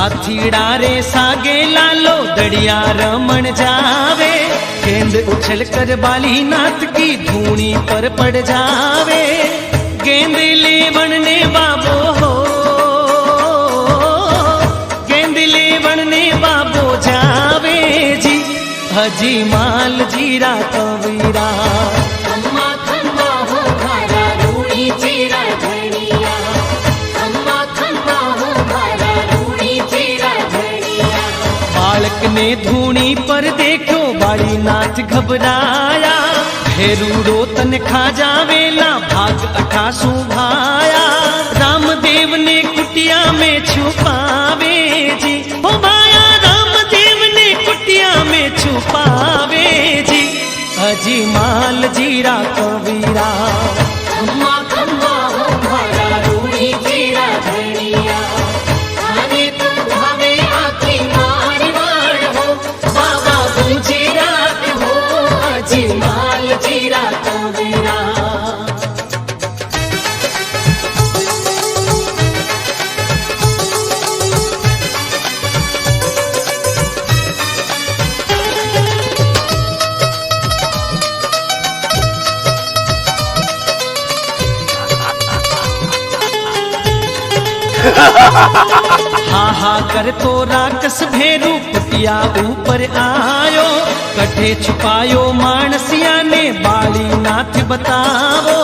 સાથીડા રે સાગે लालो दड़िया रमण जावे, गेंद उछल कर बाली नाथ की धूनी पर पड़ जावे। गेंद लेवण ने बाबो हो, गेंद लेवण ने बाबो जावे जी, हजी माल जीरा कवीरा। खम्मा खम्मा हो मारा रूड़ी चीरा धनिया, खम्मा खम्मा हो मारा रूड़ी चीरा धनिया। बालक ने धूनी पर देखो बाली नाथ घबराया, भेरूड़ो तन खा जावेला भाग 88 भाया। रामदेव ने कुटिया में छुपावे जी, ओ माया रामदेव ने कुटिया में छुपावे जी, हजी माल जीरा कवीरा। खम्मा खम्मा हो मारा रूड़ी चीरा धनिया, आने तो भावे आखी मार मार हो, बाबा गुजरात हो हजी माल जीरा कवीरा। हा हा कर तो राकस भेरू कुटिया ऊपर आयो, कठे छुपायो मानसिया ने बाली नाथ बतावो।